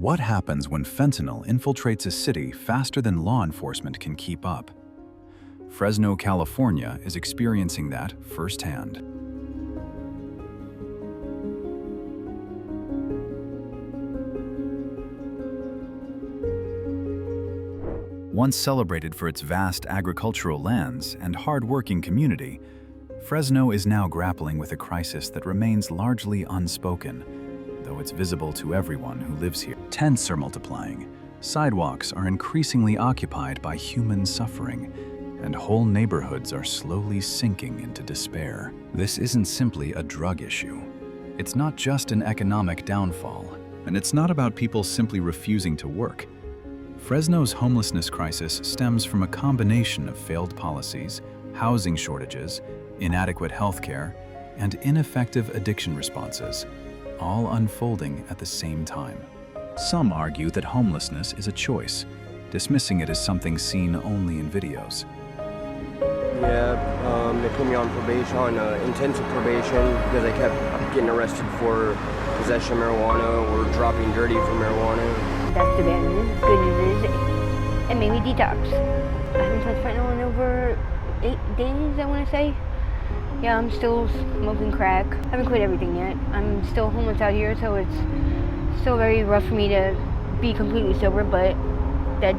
What happens when fentanyl infiltrates a city faster than law enforcement can keep up? Fresno, California is experiencing that firsthand. Once celebrated for its vast agricultural lands and hard-working community, Fresno is now grappling with a crisis that remains largely unspoken, though it's visible to everyone who lives here. Tents are multiplying, sidewalks are increasingly occupied by human suffering, and whole neighborhoods are slowly sinking into despair. This isn't simply a drug issue. It's not just an economic downfall, and it's not about people simply refusing to work. Fresno's homelessness crisis stems from a combination of failed policies, housing shortages, inadequate healthcare, and ineffective addiction responses, all unfolding at the same time. Some argue that homelessness is a choice, dismissing it as something seen only in videos. Yeah, they put me on probation, intensive probation, because I kept getting arrested for possession of marijuana or dropping dirty for marijuana. That's the bad news. Good news is it made me detox. I haven't touched fentanyl in over 8 days, I want to say. Yeah, I'm still smoking crack. I haven't quit everything yet. I'm still homeless out here, so it's still very rough for me to be completely sober, but that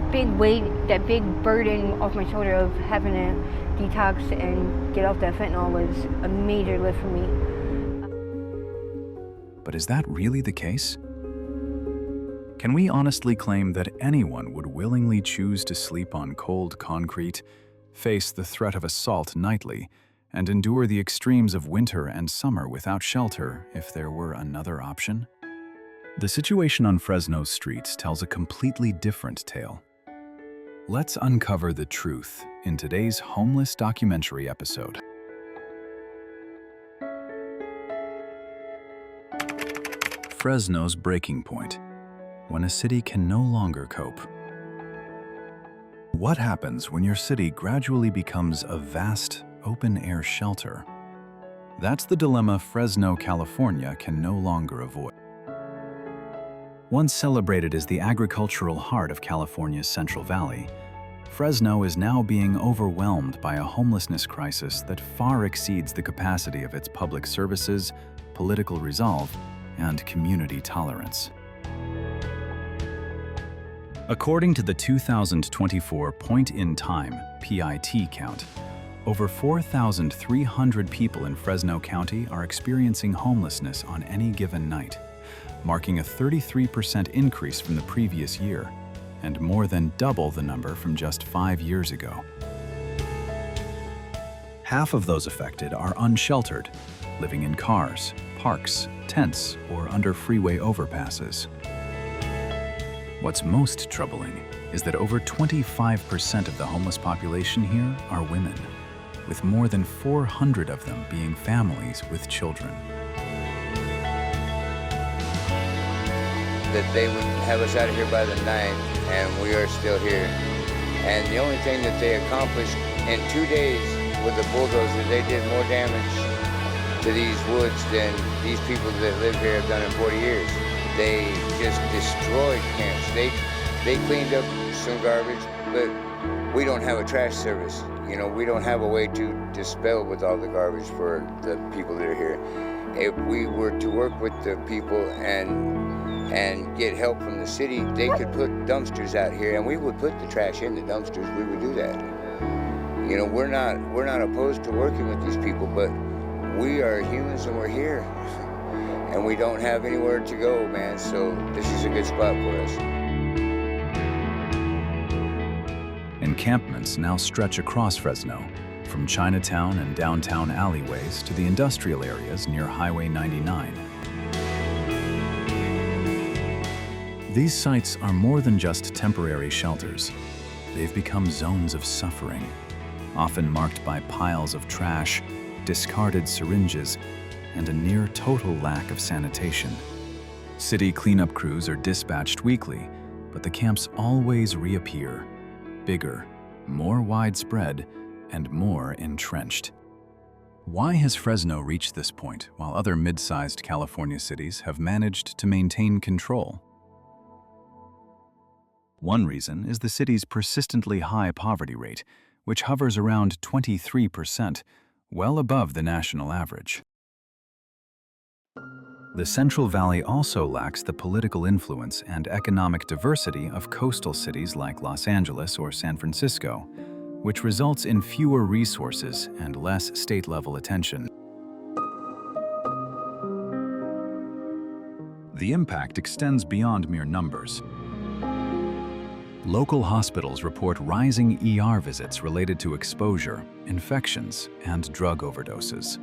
big weight, that big burden off my shoulder of having to detox and get off that fentanyl was a major lift for me. But is that really the case? Can we honestly claim that anyone would willingly choose to sleep on cold concrete, face the threat of assault nightly, and endure the extremes of winter and summer without shelter if there were another option? The situation on Fresno's streets tells a completely different tale. Let's uncover the truth in today's homeless documentary episode. Fresno's breaking point, when a city can no longer cope. What happens when your city gradually becomes a vast, open-air shelter? That's the dilemma Fresno, California can no longer avoid. Once celebrated as the agricultural heart of California's Central Valley, Fresno is now being overwhelmed by a homelessness crisis that far exceeds the capacity of its public services, political resolve, and community tolerance. According to the 2024 point-in-time (PIT) count, over 4,300 people in Fresno County are experiencing homelessness on any given night, marking a 33% increase from the previous year, and more than double the number from just 5 years ago. Half of those affected are unsheltered, living in cars, parks, tents, or under freeway overpasses. What's most troubling is that over 25% of the homeless population here are women, with more than 400 of them being families with children. That they would have us out of here by the 9th, and we are still here. And the only thing that they accomplished in 2 days with the bulldozer, they did more damage to these woods than these people that live here have done in 40 years. They just destroyed camps. They cleaned up some garbage, but we don't have a trash service. You know, we don't have a way to dispel with all the garbage for the people that are here. If we were to work with the people and get help from the city, they could put dumpsters out here, and we would put the trash in the dumpsters. We would do that. You know, we're not opposed to working with these people, but we are humans and we're here. And we don't have anywhere to go, man, so this is a good spot for us. Encampments now stretch across Fresno, from Chinatown and downtown alleyways to the industrial areas near Highway 99. These sites are more than just temporary shelters. They've become zones of suffering, often marked by piles of trash, discarded syringes, and a near-total lack of sanitation. City cleanup crews are dispatched weekly, but the camps always reappear, bigger, more widespread, and more entrenched. Why has Fresno reached this point while other mid-sized California cities have managed to maintain control? One reason is the city's persistently high poverty rate, which hovers around 23%, well above the national average. The Central Valley also lacks the political influence and economic diversity of coastal cities like Los Angeles or San Francisco, which results in fewer resources and less state-level attention. The impact extends beyond mere numbers. Local hospitals report rising ER visits related to exposure, infections, and drug overdoses.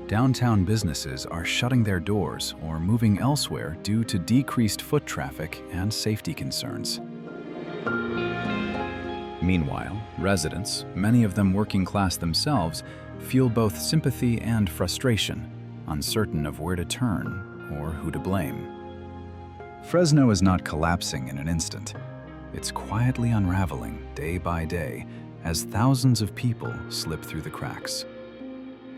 Downtown businesses are shutting their doors or moving elsewhere due to decreased foot traffic and safety concerns. Meanwhile, residents, many of them working class themselves, feel both sympathy and frustration, uncertain of where to turn or who to blame. Fresno is not collapsing in an instant. It's quietly unraveling day by day as thousands of people slip through the cracks.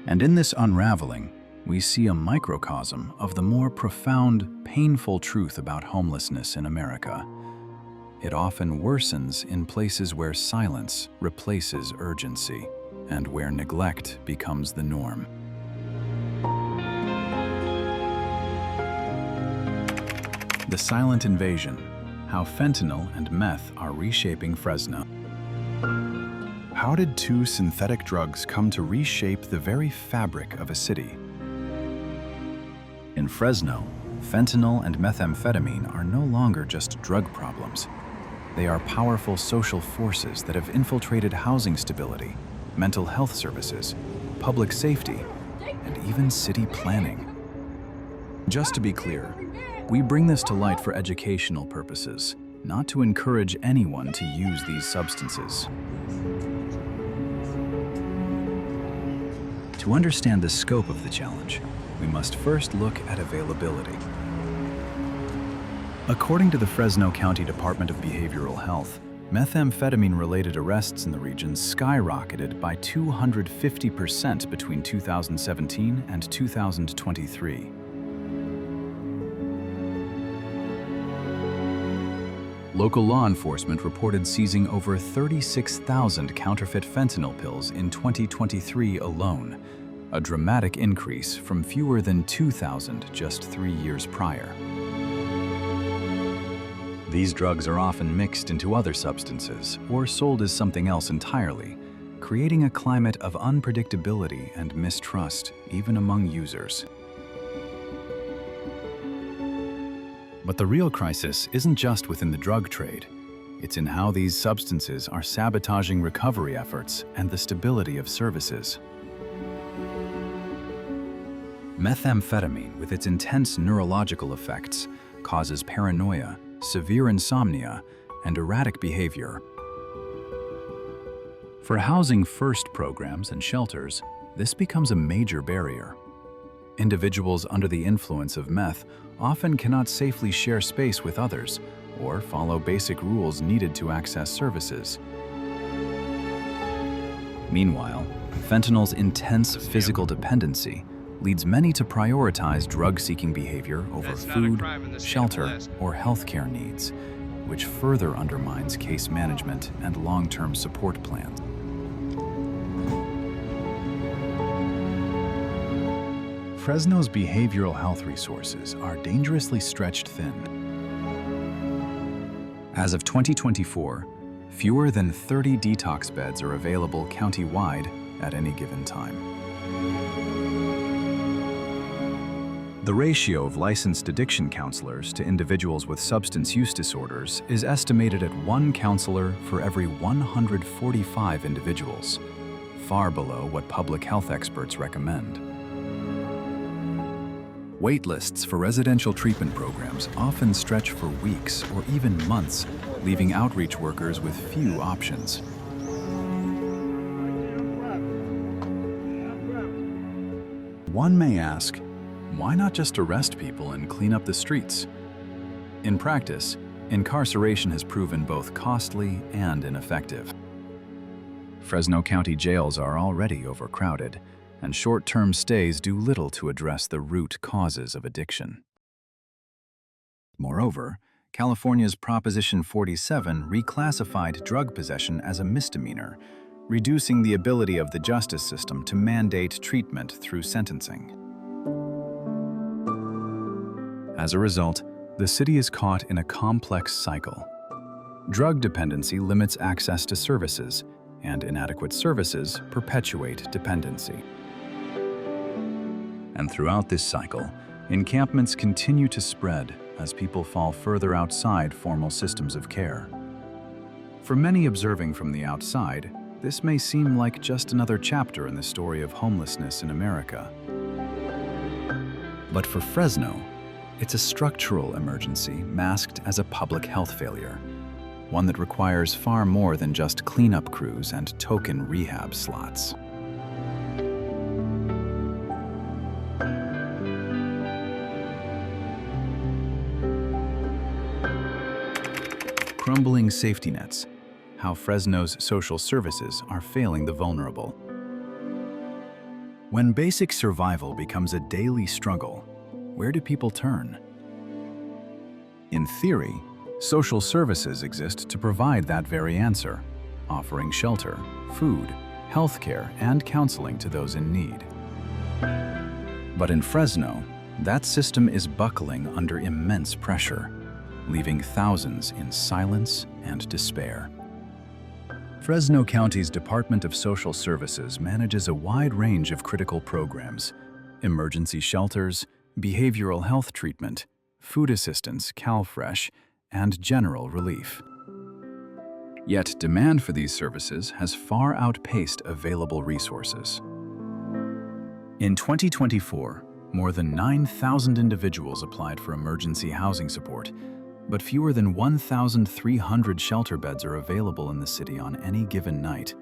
And in this unraveling, we see a microcosm of the more profound, painful truth about homelessness in America. It often worsens in places where silence replaces urgency and where neglect becomes the norm. The Silent Invasion: How Fentanyl and Meth Are Reshaping Fresno. How did two synthetic drugs come to reshape the very fabric of a city? In Fresno, fentanyl and methamphetamine are no longer just drug problems. They are powerful social forces that have infiltrated housing stability, mental health services, public safety, and even city planning. Just to be clear, we bring this to light for educational purposes, not to encourage anyone to use these substances. To understand the scope of the challenge, we must first look at availability. According to the Fresno County Department of Behavioral Health, methamphetamine-related arrests in the region skyrocketed by 250% between 2017 and 2023. Local law enforcement reported seizing over 36,000 counterfeit fentanyl pills in 2023 alone, a dramatic increase from fewer than 2,000 just 3 years prior. These drugs are often mixed into other substances or sold as something else entirely, creating a climate of unpredictability and mistrust even among users. But the real crisis isn't just within the drug trade. It's in how these substances are sabotaging recovery efforts and the stability of services. Methamphetamine, with its intense neurological effects, causes paranoia, severe insomnia, and erratic behavior. For housing first programs and shelters, this becomes a major barrier. Individuals under the influence of meth often cannot safely share space with others or follow basic rules needed to access services. Meanwhile, fentanyl's intense physical dependency leads many to prioritize drug-seeking behavior over food, shelter, or healthcare needs, which further undermines case management and long-term support plans. Fresno's behavioral health resources are dangerously stretched thin. As of 2024, fewer than 30 detox beds are available county-wide at any given time. The ratio of licensed addiction counselors to individuals with substance use disorders is estimated at 1 counselor for every 145 individuals, far below what public health experts recommend. Wait lists for residential treatment programs often stretch for weeks or even months, leaving outreach workers with few options. One may ask, why not just arrest people and clean up the streets? In practice, incarceration has proven both costly and ineffective. Fresno County jails are already overcrowded, and short-term stays do little to address the root causes of addiction. Moreover, California's Proposition 47 reclassified drug possession as a misdemeanor, reducing the ability of the justice system to mandate treatment through sentencing. As a result, the city is caught in a complex cycle. Drug dependency limits access to services, and inadequate services perpetuate dependency. And throughout this cycle, encampments continue to spread as people fall further outside formal systems of care. For many observing from the outside, this may seem like just another chapter in the story of homelessness in America. But for Fresno, it's a structural emergency masked as a public health failure, one that requires far more than just cleanup crews and token rehab slots. Crumbling safety nets, how Fresno's social services are failing the vulnerable. When basic survival becomes a daily struggle, where do people turn? In theory, social services exist to provide that very answer, offering shelter, food, healthcare, and counseling to those in need. But in Fresno, that system is buckling under immense pressure, leaving thousands in silence and despair. Fresno County's Department of Social Services manages a wide range of critical programs: emergency shelters, behavioral health treatment, food assistance, CalFresh, and general relief. Yet demand for these services has far outpaced available resources. In 2024, more than 9,000 individuals applied for emergency housing support, but fewer than 1,300 shelter beds are available in the city on any given night.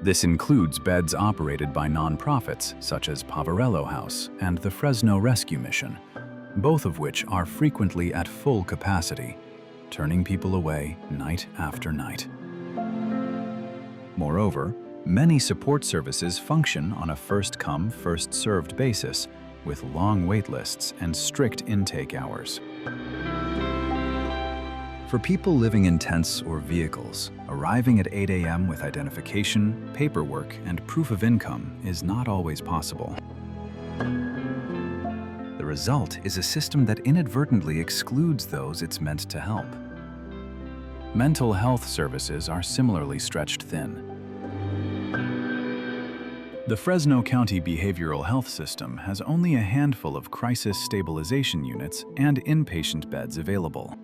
This includes beds operated by nonprofits such as Poverello House and the Fresno Rescue Mission, both of which are frequently at full capacity, turning people away night after night. Moreover, many support services function on a first-come, first-served basis, with long wait lists and strict intake hours. For people living in tents or vehicles, arriving at 8 a.m. with identification, paperwork, and proof of income is not always possible. The result is a system that inadvertently excludes those it's meant to help. Mental health services are similarly stretched thin. The Fresno County behavioral health system has only a handful of crisis stabilization units and inpatient beds available.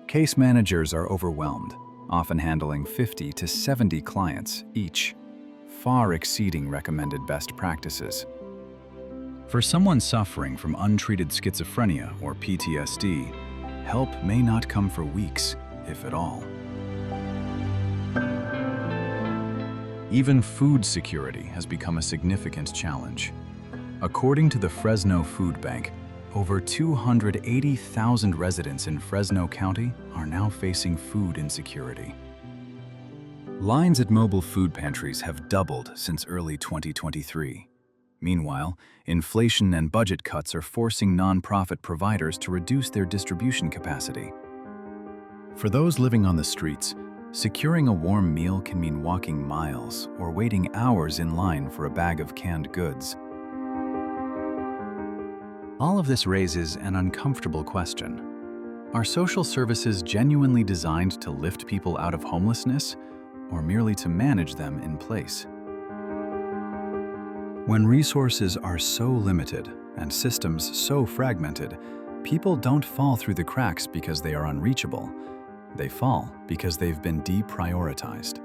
Case managers are overwhelmed, often handling 50 to 70 clients each, far exceeding recommended best practices. For someone suffering from untreated schizophrenia or PTSD, help may not come for weeks, if at all. Even food security has become a significant challenge. According to the Fresno Food Bank, over 280,000 residents in Fresno County are now facing food insecurity. Lines at mobile food pantries have doubled since early 2023. Meanwhile, inflation and budget cuts are forcing nonprofit providers to reduce their distribution capacity. For those living on the streets, securing a warm meal can mean walking miles or waiting hours in line for a bag of canned goods. All of this raises an uncomfortable question. Are social services genuinely designed to lift people out of homelessness, or merely to manage them in place? When resources are so limited and systems so fragmented, people don't fall through the cracks because they are unreachable. They fall because they've been deprioritized.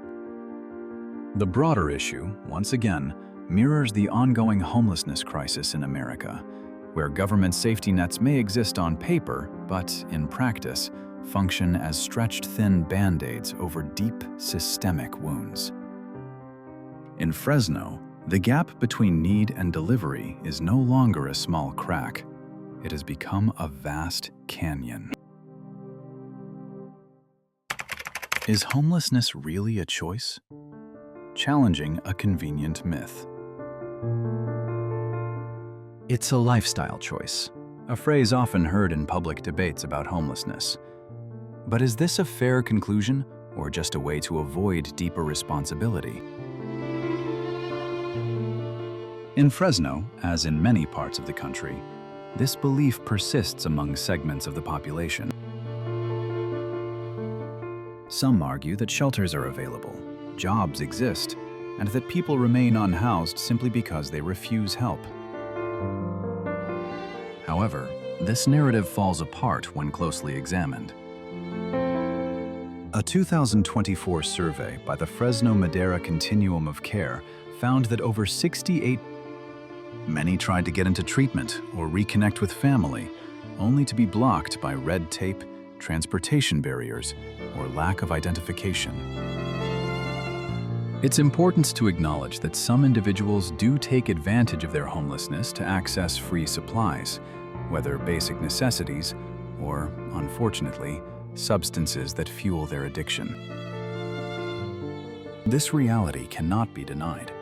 The broader issue, once again, mirrors the ongoing homelessness crisis in America, where government safety nets may exist on paper, but in practice, function as stretched thin band-aids over deep systemic wounds. In Fresno, the gap between need and delivery is no longer a small crack. It has become a vast canyon. Is homelessness really a choice? Challenging a convenient myth. It's a lifestyle choice, a phrase often heard in public debates about homelessness. But is this a fair conclusion, or just a way to avoid deeper responsibility? In Fresno, as in many parts of the country, this belief persists among segments of the population. Some argue that shelters are available, jobs exist, and that people remain unhoused simply because they refuse help. However, this narrative falls apart when closely examined. A 2024 survey by the Fresno Madera Continuum of Care found that over 68% many tried to get into treatment or reconnect with family, only to be blocked by red tape, transportation barriers, or lack of identification. It's important to acknowledge that some individuals do take advantage of their homelessness to access free supplies, whether basic necessities or, unfortunately, substances that fuel their addiction. This reality cannot be denied.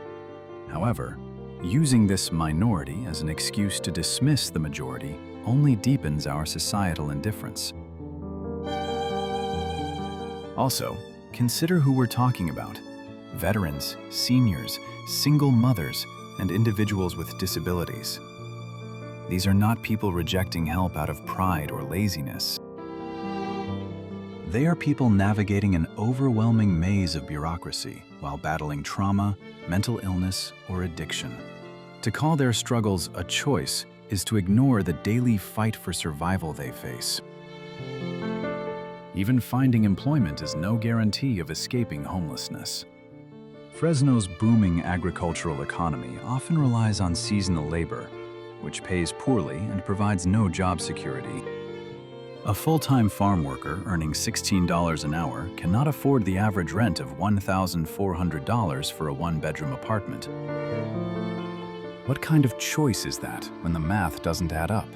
However, using this minority as an excuse to dismiss the majority only deepens our societal indifference. Also, consider who we're talking about: veterans, seniors, single mothers, and individuals with disabilities. These are not people rejecting help out of pride or laziness. They are people navigating an overwhelming maze of bureaucracy while battling trauma, mental illness, or addiction. To call their struggles a choice is to ignore the daily fight for survival they face. Even finding employment is no guarantee of escaping homelessness. Fresno's booming agricultural economy often relies on seasonal labor, which pays poorly and provides no job security. A full-time farm worker earning $16 an hour cannot afford the average rent of $1,400 for a one-bedroom apartment. What kind of choice is that when the math doesn't add up?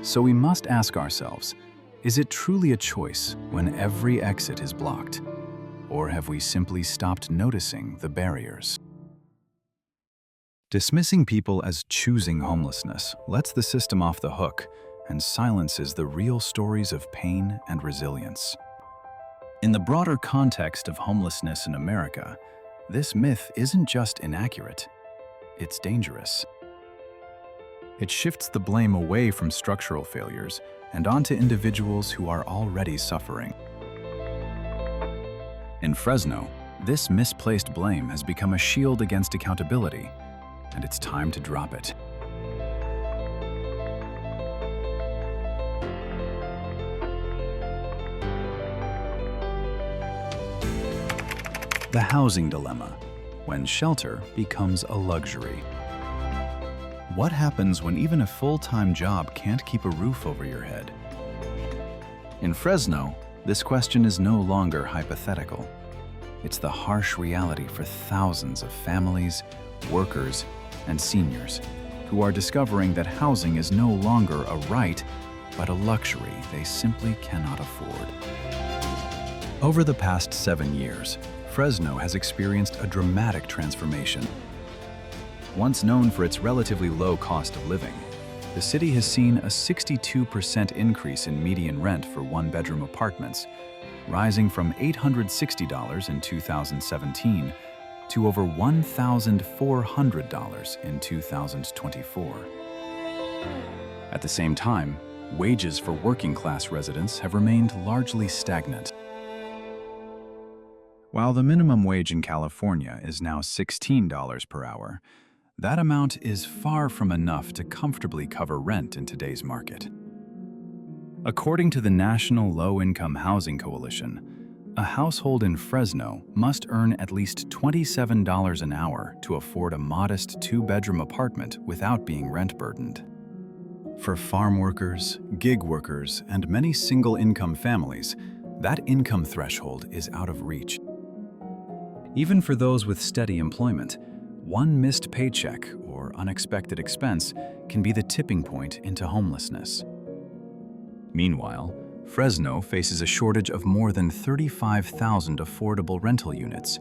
So we must ask ourselves, is it truly a choice when every exit is blocked? Or have we simply stopped noticing the barriers? Dismissing people as choosing homelessness lets the system off the hook and silences the real stories of pain and resilience. In the broader context of homelessness in America, this myth isn't just inaccurate, it's dangerous. It shifts the blame away from structural failures and onto individuals who are already suffering. In Fresno, this misplaced blame has become a shield against accountability, and it's time to drop it. The housing dilemma, when shelter becomes a luxury. What happens when even a full-time job can't keep a roof over your head? In Fresno, this question is no longer hypothetical. It's the harsh reality for thousands of families, workers, and seniors who are discovering that housing is no longer a right, but a luxury they simply cannot afford. Over the past 7 years, Fresno has experienced a dramatic transformation. Once known for its relatively low cost of living, the city has seen a 62% increase in median rent for one-bedroom apartments, rising from $860 in 2017 to over $1,400 in 2024. At the same time, wages for working-class residents have remained largely stagnant. While the minimum wage in California is now $16 per hour, that amount is far from enough to comfortably cover rent in today's market. According to the National Low-Income Housing Coalition, a household in Fresno must earn at least $27 an hour to afford a modest two-bedroom apartment without being rent-burdened. For farm workers, gig workers, and many single-income families, that income threshold is out of reach. Even for those with steady employment, one missed paycheck or unexpected expense can be the tipping point into homelessness. Meanwhile, Fresno faces a shortage of more than 35,000 affordable rental units,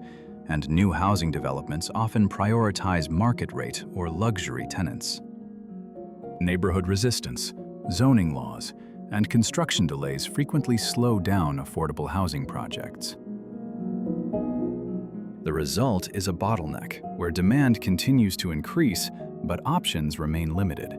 and new housing developments often prioritize market rate or luxury tenants. Neighborhood resistance, zoning laws, and construction delays frequently slow down affordable housing projects. The result is a bottleneck where demand continues to increase, but options remain limited.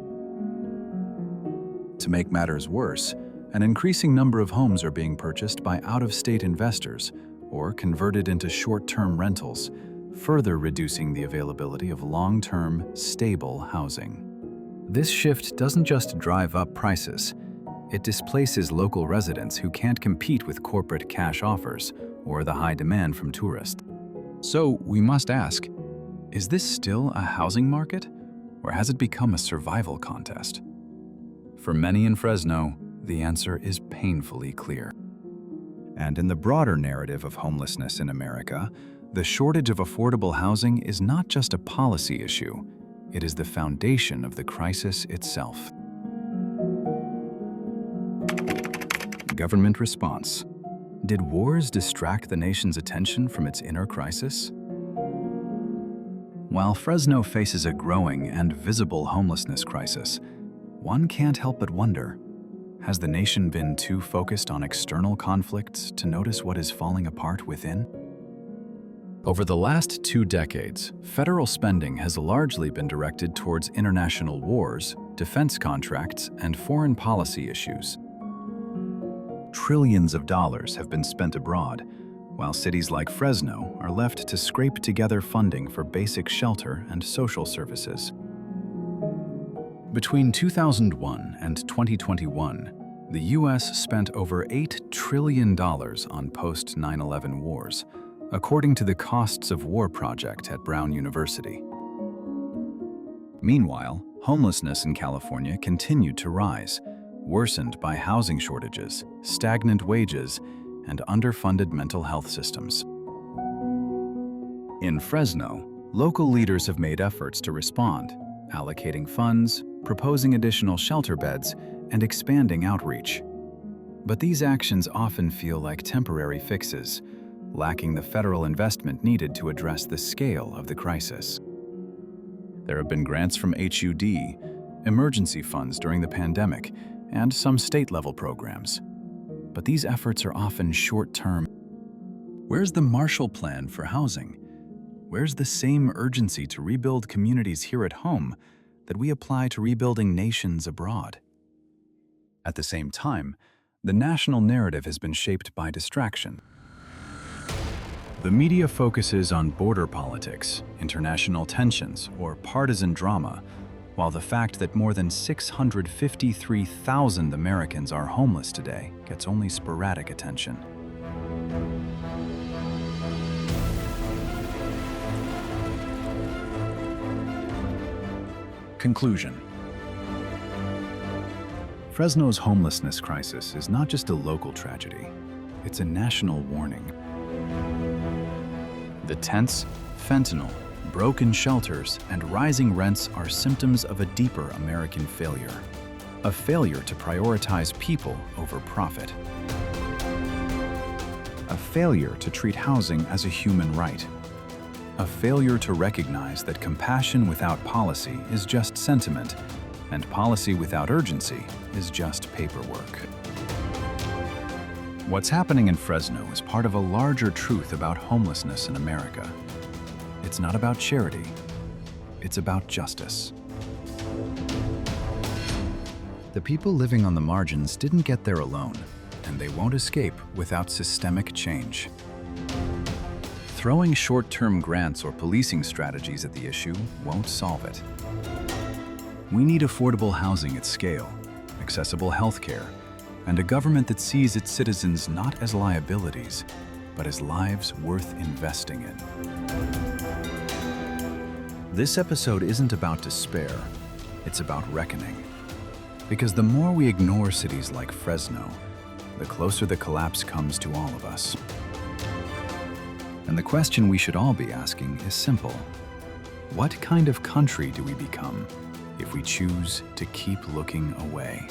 To make matters worse, an increasing number of homes are being purchased by out-of-state investors or converted into short-term rentals, further reducing the availability of long-term, stable housing. This shift doesn't just drive up prices, it displaces local residents who can't compete with corporate cash offers or the high demand from tourists. So we must ask, is this still a housing market, or has it become a survival contest? For many in Fresno, the answer is painfully clear. And in the broader narrative of homelessness in America, the shortage of affordable housing is not just a policy issue, it is the foundation of the crisis itself. Government response. Did wars distract the nation's attention from its inner crisis? While Fresno faces a growing and visible homelessness crisis, one can't help but wonder, has the nation been too focused on external conflicts to notice what is falling apart within? Over the last 2 decades, federal spending has largely been directed towards international wars, defense contracts, and foreign policy issues. Trillions of dollars have been spent abroad, while cities like Fresno are left to scrape together funding for basic shelter and social services. Between 2001 and 2021, the U.S. spent over $8 trillion on post-9/11 wars, according to the Costs of War project at Brown University. Meanwhile, homelessness in California continued to rise, worsened by housing shortages, stagnant wages, and underfunded mental health systems. In Fresno, local leaders have made efforts to respond, allocating funds, proposing additional shelter beds, and expanding outreach. But these actions often feel like temporary fixes, lacking the federal investment needed to address the scale of the crisis. There have been grants from HUD, emergency funds during the pandemic, and some state-level programs. But these efforts are often short-term. Where's the Marshall Plan for housing? Where's the same urgency to rebuild communities here at home that we apply to rebuilding nations abroad? At the same time, the national narrative has been shaped by distraction. The media focuses on border politics, international tensions, or partisan drama, while the fact that more than 653,000 Americans are homeless today gets only sporadic attention. Conclusion. Fresno's homelessness crisis is not just a local tragedy, it's a national warning. The tents, fentanyl, broken shelters, and rising rents are symptoms of a deeper American failure. A failure to prioritize people over profit. A failure to treat housing as a human right. A failure to recognize that compassion without policy is just sentiment, and policy without urgency is just paperwork. What's happening in Fresno is part of a larger truth about homelessness in America. It's not about charity, it's about justice. The people living on the margins didn't get there alone, and they won't escape without systemic change. Throwing short-term grants or policing strategies at the issue won't solve it. We need affordable housing at scale, accessible healthcare, and a government that sees its citizens not as liabilities, but as lives worth investing in. This episode isn't about despair, it's about reckoning. Because the more we ignore cities like Fresno, the closer the collapse comes to all of us. And the question we should all be asking is simple. What kind of country do we become if we choose to keep looking away?